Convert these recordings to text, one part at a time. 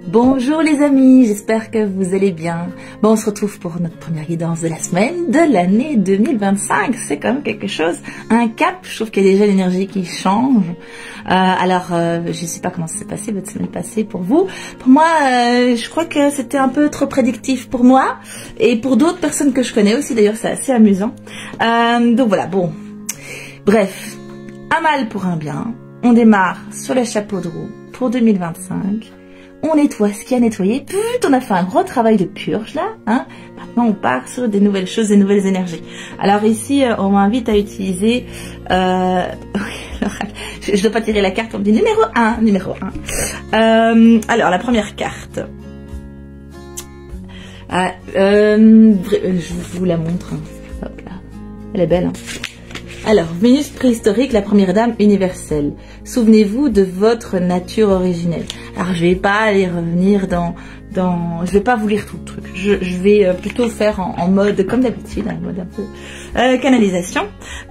Bonjour les amis, j'espère que vous allez bien. Bon, on se retrouve pour notre première guidance de la semaine de l'année 2025. C'est quand même quelque chose, un cap. Je trouve qu'il y a déjà l'énergie qui change. Je ne sais pas comment ça s'est passé votre semaine passée pour vous. Pour moi, je crois que c'était un peu trop prédictif pour moi et pour d'autres personnes que je connais aussi. D'ailleurs, c'est assez amusant. Donc voilà, bon. Bref, un mal pour un bien. On démarre sur le chapeau de roue pour 2025. On nettoie ce qu'il y a à nettoyer. On a fait un gros travail de purge là. Hein. Maintenant, on part sur des nouvelles choses, des nouvelles énergies. Alors ici, on m'invite à utiliser... je ne dois pas tirer la carte, on me dit numéro 1. Alors, la première carte. Je vous la montre. Hop là. Elle est belle. Hein. Alors, Vénus préhistorique, la première dame universelle. Souvenez-vous de votre nature originelle. Alors, je vais pas aller revenir je vais pas vous lire tout le truc. Je vais plutôt faire en mode, comme d'habitude, un mode un peu canalisation.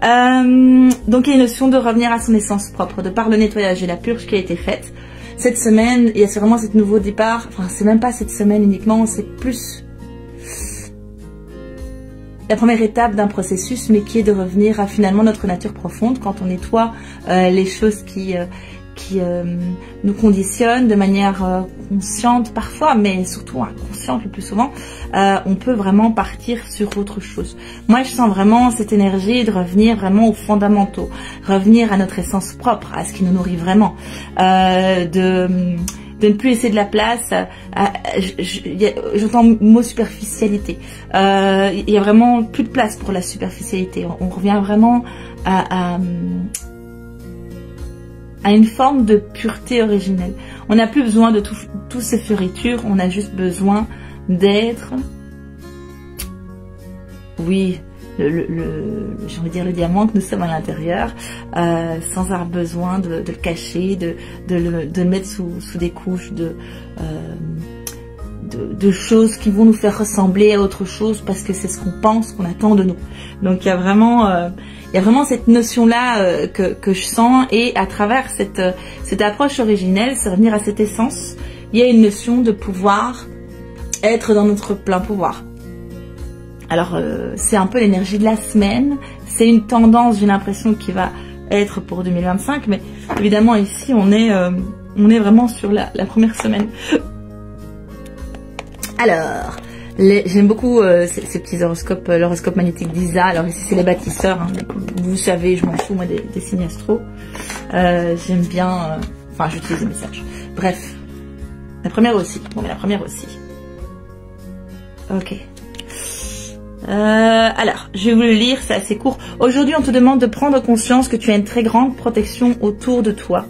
Donc, il y a une notion de revenir à son essence propre, de par le nettoyage et la purge qui a été faite. Cette semaine, il y a vraiment ce nouveau départ. Enfin, c'est même pas cette semaine uniquement, c'est plus... la première étape d'un processus, mais qui est de revenir à finalement notre nature profonde quand on nettoie les choses qui nous conditionnent de manière consciente parfois, mais surtout inconsciente le plus souvent. On peut vraiment partir sur autre chose. Moi, je sens vraiment cette énergie de revenir vraiment aux fondamentaux, revenir à notre essence propre, à ce qui nous nourrit vraiment, de ne plus laisser de la place. J'entends le mot superficialité. Il y a vraiment plus de place pour la superficialité. On revient vraiment à une forme de pureté originelle. On n'a plus besoin de toutes ces fioritures. On a juste besoin d'être... Oui, j'ai envie de dire le diamant que nous sommes à l'intérieur, sans avoir besoin de le cacher, de le mettre sous des couches de choses qui vont nous faire ressembler à autre chose parce que c'est ce qu'on pense, qu'on attend de nous. Donc il y a vraiment cette notion-là que je sens, et à travers cette approche originelle, c'est revenir à cette essence. Il y a une notion de pouvoir être dans notre plein pouvoir. Alors, c'est un peu l'énergie de la semaine. C'est une tendance, j'ai l'impression, qui va être pour 2025. Mais évidemment, ici, on est vraiment sur la première semaine. Alors, j'aime beaucoup ces petits horoscopes, l'horoscope magnétique d'Isa. Alors ici, c'est les bâtisseurs. Hein. Vous savez, je m'en fous, moi, des signes astro. J'aime bien... Enfin, j'utilise les messages. Bref. La première aussi. Bon, mais la première aussi. Ok. Alors, je vais vous le lire, c'est assez court. Aujourd'hui, on te demande de prendre conscience que tu as une très grande protection autour de toi.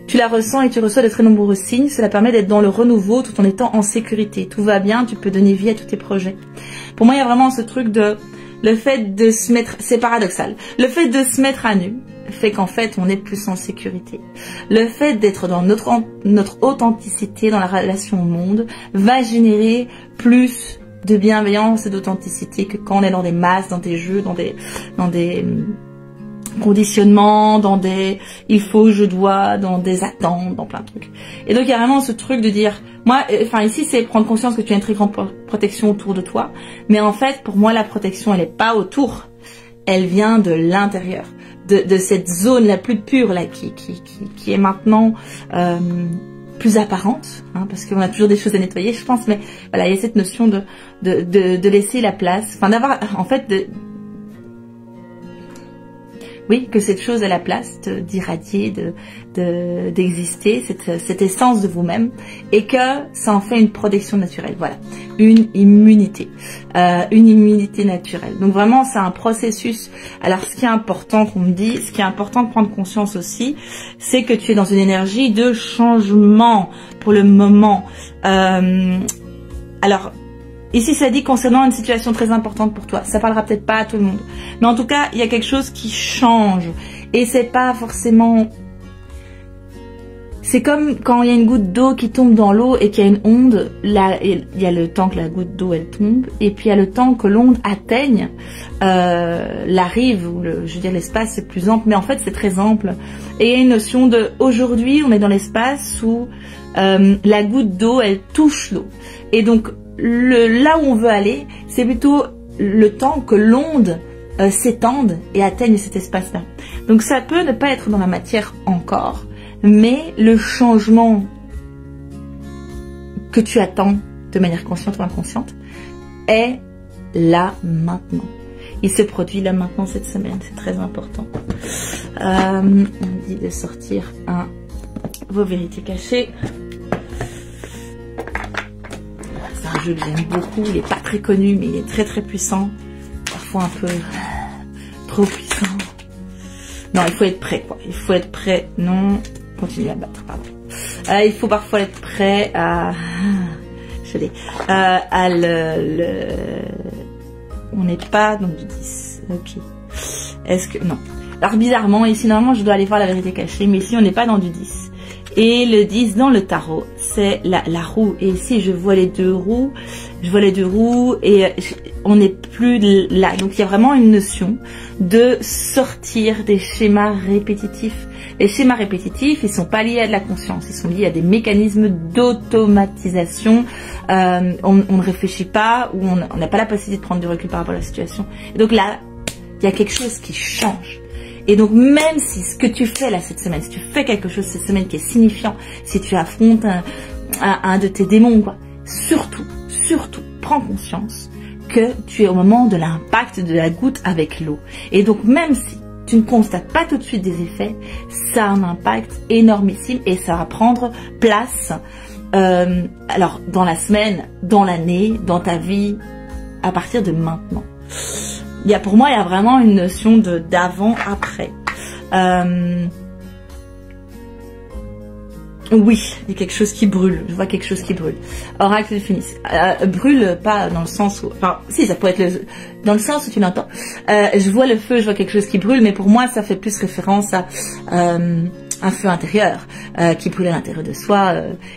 Tu la ressens et tu reçois de très nombreux signes. Cela permet d'être dans le renouveau tout en étant en sécurité. Tout va bien, tu peux donner vie à tous tes projets. Pour moi, il y a vraiment ce truc de... Le fait de se mettre... C'est paradoxal. Le fait de se mettre à nu fait qu'en fait, on est plus en sécurité. Le fait d'être dans notre authenticité, dans la relation au monde, va générer plus... de bienveillance et d'authenticité que quand on est dans des masses, dans des jeux, dans des conditionnements, dans des il faut, je dois, dans des attentes, dans plein de trucs. Et donc il y a vraiment ce truc de dire, moi, enfin ici c'est prendre conscience que tu as une très grande protection autour de toi, mais en fait pour moi la protection elle est pas autour, elle vient de l'intérieur, de cette zone la plus pure là qui est maintenant plus apparente, hein, parce qu'on a toujours des choses à nettoyer, je pense, mais voilà, il y a cette notion de laisser la place, enfin d'avoir, en fait, oui, que cette chose a la place d'irradier, d'exister, cette essence de vous-même, et que ça en fait une protection naturelle, voilà, une immunité naturelle. Donc vraiment, c'est un processus. Alors, ce qui est important qu'on me dit, ce qui est important de prendre conscience aussi, c'est que tu es dans une énergie de changement pour le moment. Alors, ici, ça dit concernant une situation très importante pour toi. Ça parlera peut-être pas à tout le monde. Mais en tout cas, il y a quelque chose qui change. Et c'est pas forcément... c'est comme quand il y a une goutte d'eau qui tombe dans l'eau et qu'il y a une onde, là, il y a le temps que la goutte d'eau elle tombe, et puis il y a le temps que l'onde atteigne la rive, ou je veux dire l'espace c'est plus ample, mais en fait c'est très ample. Et il y a une notion de, aujourd'hui on est dans l'espace où la goutte d'eau elle touche l'eau. Et donc là où on veut aller, c'est plutôt le temps que l'onde s'étende et atteigne cet espace-là. Donc ça peut ne pas être dans la matière encore, mais le changement que tu attends de manière consciente ou inconsciente est là maintenant. Il se produit là maintenant cette semaine, c'est très important. On dit de sortir vos vérités cachées. C'est un jeu que j'aime beaucoup, il n'est pas très connu mais il est très très puissant. Parfois un peu trop puissant. Non, il faut être prêt quoi, il faut être prêt, non... Continuer à battre, pardon. Il faut parfois être prêt à... Je l'ai. On n'est pas dans du 10. Ok. Est-ce que... Non. Alors bizarrement, ici normalement je dois aller voir la vérité cachée, mais ici on n'est pas dans du 10. Et le 10 dans le tarot, c'est la roue. Et ici je vois les deux roues. Je vois les deux roues et on n'est plus là. Donc il y a vraiment une notion de sortir des schémas répétitifs. Les schémas répétitifs, ils sont pas liés à de la conscience, ils sont liés à des mécanismes d'automatisation. On ne réfléchit pas, ou on n'a pas la possibilité de prendre du recul par rapport à la situation. Et donc là, il y a quelque chose qui change. Et donc même si ce que tu fais là cette semaine, si tu fais quelque chose cette semaine qui est signifiant, si tu affrontes un de tes démons, quoi, surtout, prends conscience que tu es au moment de l'impact de la goutte avec l'eau. Et donc même si tu ne constates pas tout de suite des effets, ça a un impact énormissime et ça va prendre place alors dans la semaine, dans l'année, dans ta vie, à partir de maintenant. Pour moi, il y a vraiment une notion d'avant-après. Oui, il y a quelque chose qui brûle. Je vois quelque chose qui brûle. Oracle de Phénix. Brûle pas dans le sens où... Enfin, si, ça peut être dans le sens où tu l'entends. Je vois le feu, je vois quelque chose qui brûle, mais pour moi, ça fait plus référence à un feu intérieur qui brûle à l'intérieur de soi,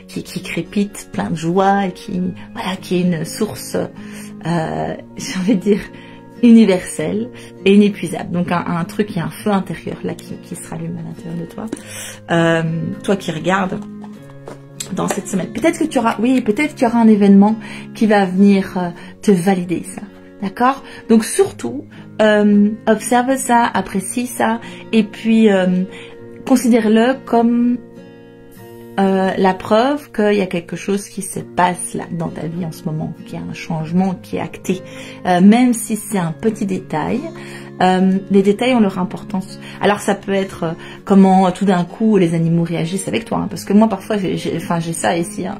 qui crépite, plein de joie, et qui est une source, j'ai envie de dire, universel et inépuisable. Donc un truc, il y a un feu intérieur là qui se rallume à l'intérieur de toi. Toi qui regardes dans cette semaine, peut-être qu'il y aura un événement qui va venir te valider ça. D'accord? Donc surtout, observe ça, apprécie ça, et puis considère-le comme la preuve qu'il y a quelque chose qui se passe là dans ta vie en ce moment, qu'il y a un changement qui est acté, même si c'est un petit détail. Les détails ont leur importance. Alors ça peut être comment tout d'un coup les animaux réagissent avec toi, hein, parce que moi parfois j'ai ça ici. Hein.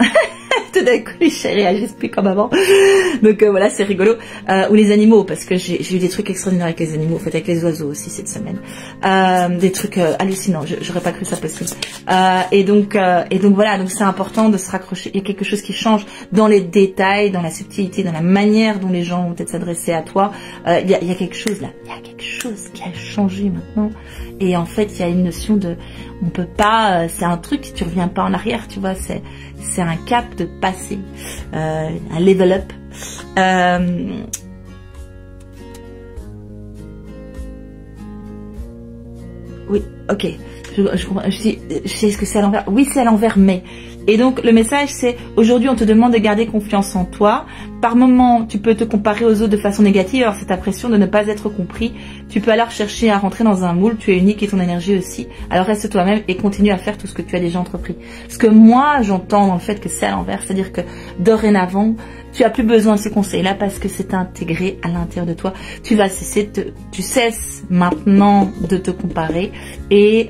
Tout d'un coup les chats réagissent plus comme avant. Donc voilà, c'est rigolo. Ou les animaux, parce que j'ai eu des trucs extraordinaires avec les animaux, en fait avec les oiseaux aussi cette semaine. Des trucs hallucinants, j'aurais pas cru ça possible. Et donc voilà, donc c'est important de se raccrocher. Il y a quelque chose qui change dans les détails, dans la subtilité, dans la manière dont les gens vont peut-être s'adresser à toi. Il y a quelque chose là, il y a quelque chose qui a changé maintenant. Et en fait, il y a une notion de, on peut pas, c'est un truc, tu reviens pas en arrière, tu vois, c'est un cap de passé, un level up. Oui, ok. Je sais ce que c'est à l'envers. Oui, c'est à l'envers, mais. Et donc, le message, c'est, aujourd'hui, on te demande de garder confiance en toi. Par moment, tu peux te comparer aux autres de façon négative, alors c'est ta pression de ne pas être compris. Tu peux alors chercher à rentrer dans un moule, tu es unique et ton énergie aussi. Alors reste toi-même et continue à faire tout ce que tu as déjà entrepris. Ce que moi, j'entends dans le fait que c'est à l'envers, c'est-à-dire que dorénavant, tu as plus besoin de ces conseils-là parce que c'est intégré à l'intérieur de toi. Tu cesses maintenant de te comparer et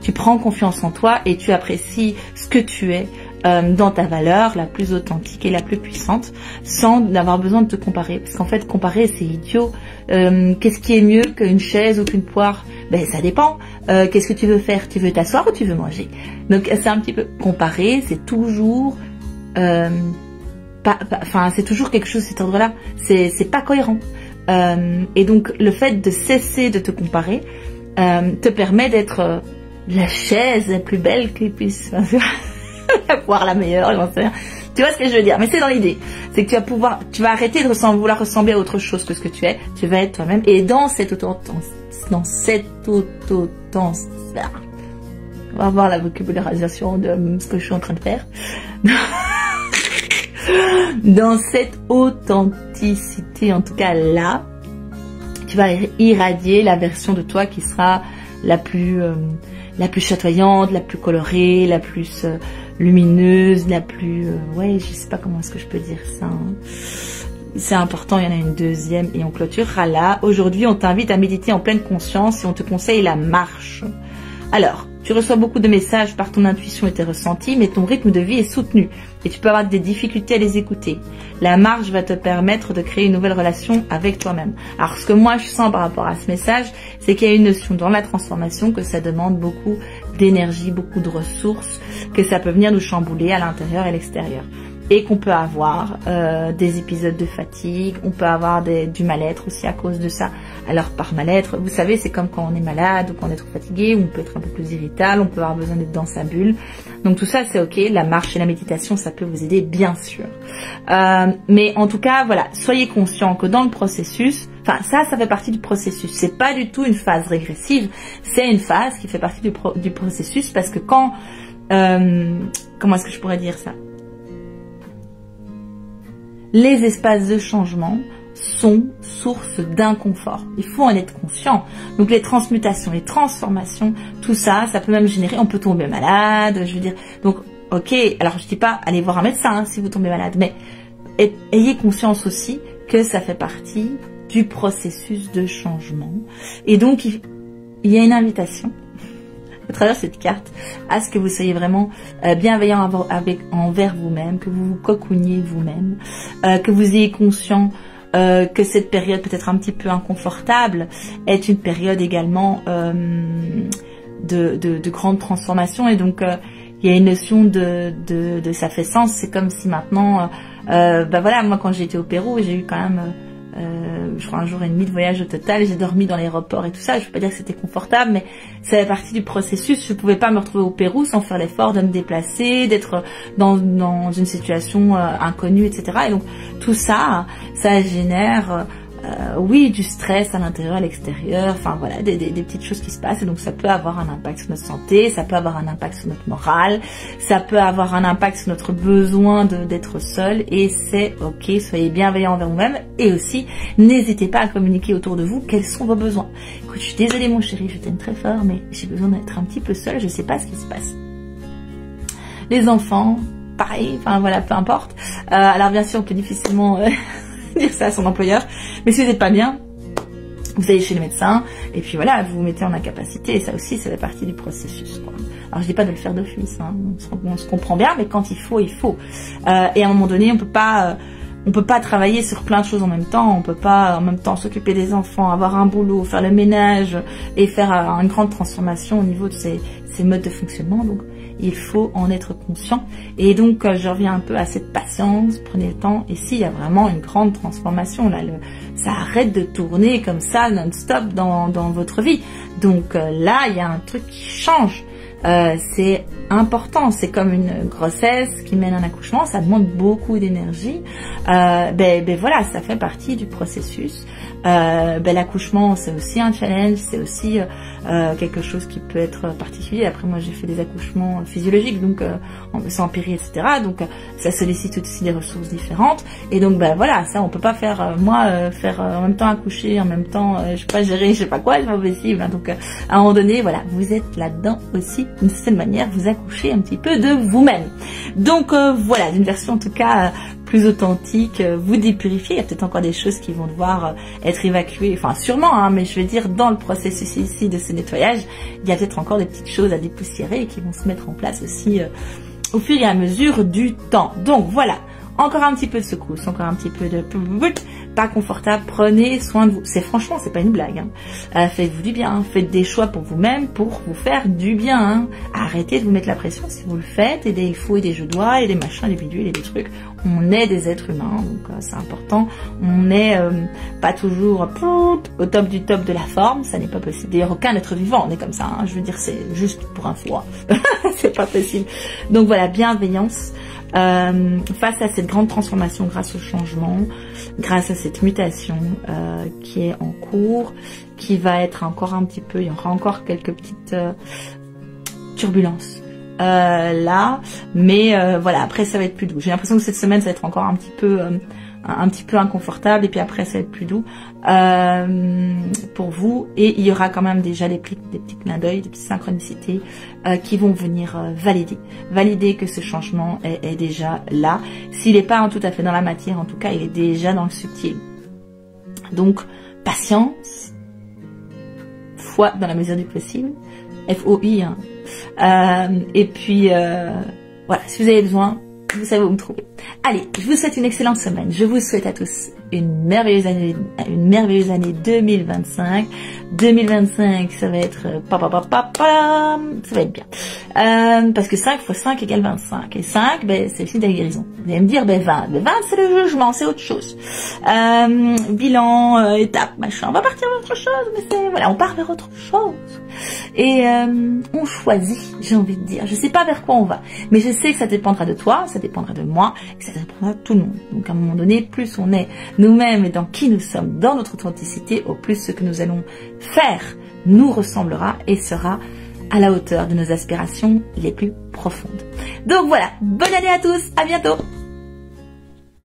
tu prends confiance en toi et tu apprécies ce que tu es dans ta valeur la plus authentique et la plus puissante sans avoir besoin de te comparer. Parce qu'en fait, comparer, c'est idiot. Qu'est-ce qui est mieux qu'une chaise ou qu'une poire? Ben, ça dépend. Qu'est-ce que tu veux faire? Tu veux t'asseoir ou tu veux manger? Donc, c'est un petit peu comparer, c'est toujours... c'est toujours quelque chose de cet ordre-là. C'est pas cohérent. Et donc, le fait de cesser de te comparer te permet d'être la chaise la plus belle qu'il puisse, voir la meilleure, j'en sais rien. Tu vois ce que je veux dire? Mais c'est dans l'idée. C'est que tu vas arrêter de vouloir ressembler à autre chose que ce que tu es. Tu vas être toi-même. Et dans cette on va voir la vocabularisation de ce que je suis en train de faire. Dans cette authenticité, en tout cas là, tu vas irradier la version de toi qui sera la plus chatoyante, la plus colorée, la plus lumineuse, la plus... ouais, je sais pas comment est-ce que je peux dire ça. Hein. C'est important, il y en a une deuxième et on clôturera là. Aujourd'hui, on t'invite à méditer en pleine conscience et on te conseille la marche. Alors, tu reçois beaucoup de messages par ton intuition et tes ressentis, mais ton rythme de vie est soutenu et tu peux avoir des difficultés à les écouter. La marche va te permettre de créer une nouvelle relation avec toi-même. Alors, ce que moi je sens par rapport à ce message, c'est qu'il y a une notion dans la transformation que ça demande beaucoup d'énergie, beaucoup de ressources, que ça peut venir nous chambouler à l'intérieur et à l'extérieur. Et qu'on peut avoir des épisodes de fatigue, on peut avoir du mal-être aussi à cause de ça. Alors par mal-être, vous savez, c'est comme quand on est malade ou quand on est trop fatigué, on peut être un peu plus irritable, on peut avoir besoin d'être dans sa bulle. Donc tout ça c'est ok, la marche et la méditation ça peut vous aider bien sûr. Mais en tout cas voilà, soyez conscients que dans le processus, enfin ça fait partie du processus, c'est pas du tout une phase régressive, c'est une phase qui fait partie du processus parce que quand, comment est-ce que je pourrais dire ça? Les espaces de changement sont source d'inconfort. Il faut en être conscient. Donc les transmutations, les transformations, tout ça, ça peut même générer, on peut tomber malade, je veux dire. Donc, ok, alors je dis pas allez voir un médecin hein, si vous tombez malade, mais ayez conscience aussi que ça fait partie du processus de changement. Et donc, il y a une invitation à travers cette carte, à ce que vous soyez vraiment bienveillant envers vous-même, que vous vous cocooniez vous-même, que vous ayez conscient que cette période peut-être un petit peu inconfortable est une période également de grande transformation et donc il y a une notion de ça fait sens, c'est comme si maintenant bah voilà, moi quand j'étais au Pérou j'ai eu quand même je crois un jour et demi de voyage au total, j'ai dormi dans l'aéroport et tout ça, je ne veux pas dire que c'était confortable, mais ça fait partie du processus, je ne pouvais pas me retrouver au Pérou sans faire l'effort de me déplacer, d'être dans une situation inconnue, etc. Et donc tout ça, ça génère oui, du stress à l'intérieur, à l'extérieur, enfin voilà, des petites choses qui se passent et donc ça peut avoir un impact sur notre santé, ça peut avoir un impact sur notre morale, ça peut avoir un impact sur notre besoin d'être seul et c'est ok, soyez bienveillants envers vous-même et aussi n'hésitez pas à communiquer autour de vous quels sont vos besoins. Écoute, je suis désolée mon chéri, je t'aime très fort mais j'ai besoin d'être un petit peu seule, je sais pas ce qui se passe. Les enfants, pareil, enfin voilà, peu importe. Alors bien sûr on peut difficilement... dire ça à son employeur, mais si vous n'êtes pas bien, vous allez chez le médecin et puis voilà, vous vous mettez en incapacité et ça aussi, ça fait partie du processus, quoi. Alors je dis pas de le faire d'office, hein. On se comprend bien, mais quand il faut, il faut. Et à un moment donné, on peut pas travailler sur plein de choses en même temps, on peut pas en même temps s'occuper des enfants, avoir un boulot, faire le ménage et faire une grande transformation au niveau de ces modes de fonctionnement, donc il faut en être conscient. Et donc, je reviens un peu à cette patience, prenez le temps. Ici, il y a vraiment une grande transformation. Là, ça arrête de tourner comme ça, non-stop dans votre vie. Donc là, il y a un truc qui change. C'est important, c'est comme une grossesse qui mène un accouchement, ça demande beaucoup d'énergie. Ben voilà, ça fait partie du processus. L'accouchement, c'est aussi un challenge, c'est aussi quelque chose qui peut être particulier. Après, moi, j'ai fait des accouchements physiologiques, donc sans péri, etc. Donc, ça sollicite aussi des ressources différentes. Et donc, ben voilà, ça, on peut pas faire, faire en même temps accoucher, en même temps, je sais pas, gérer, je sais pas quoi, c'est pas possible. Hein. Donc, à un moment donné, voilà, vous êtes là-dedans aussi, d'une certaine manière, vous accouchez un petit peu de vous-même. Donc, voilà, d'une version en tout cas plus authentique, vous dépurifiez. Il y a peut-être encore des choses qui vont devoir être évacuées, enfin sûrement, hein, mais je veux dire dans le processus ici de ce nettoyage, il y a peut-être encore des petites choses à dépoussiérer et qui vont se mettre en place aussi au fur et à mesure du temps. Donc voilà, Encore un petit peu de secousse, encore un petit peu de pas confortable. Prenez soin de vous. Franchement, c'est pas une blague. Hein. Faites-vous du bien. Faites des choix pour vous-même, pour vous faire du bien. Hein. Arrêtez de vous mettre la pression si vous le faites. Et des il faut et des je dois et des machins, des bidules et des trucs. On est des êtres humains, donc c'est important. On n'est pas toujours au top du top de la forme. Ça n'est pas possible. D'ailleurs, aucun être vivant n'est comme ça. Hein. Je veux dire, c'est juste pour info. C'est pas possible. Donc voilà, bienveillance. Face à cette grande transformation grâce au changement, grâce à cette mutation qui est en cours, qui va être encore un petit peu, il y aura encore quelques petites turbulences là, mais voilà, après ça va être plus doux. J'ai l'impression que cette semaine ça va être encore un petit peu inconfortable, et puis après ça va être plus doux pour vous, et il y aura quand même déjà des petits clins d'œil, des petites synchronicités qui vont venir valider que ce changement est déjà là. S'il n'est pas tout à fait dans la matière, en tout cas il est déjà dans le subtil. Donc patience, foi dans la mesure du possible, FOI, hein. Et puis voilà, si vous avez besoin, vous savez où me trouver. Allez, je vous souhaite une excellente semaine. Je vous souhaite à tous une merveilleuse année 2025. 2025, ça va être ça va être bien. Parce que 5 x 5 égale 25. Et 5, ben, c'est aussi de la guérison. Vous allez me dire, ben 20. Ben 20, c'est le jugement, c'est autre chose. Bilan, étape, machin. On va partir vers autre chose, mais c'est, voilà, on part vers autre chose. Et on choisit, j'ai envie de dire. Je sais pas vers quoi on va, mais je sais que ça dépendra de toi, ça dépendra de moi, et que ça dépendra de tout le monde. Donc à un moment donné, plus on est nous-mêmes et dans qui nous sommes, dans notre authenticité, au plus ce que nous allons faire nous ressemblera et sera à la hauteur de nos aspirations les plus profondes. Donc voilà, bonne année à tous, à bientôt.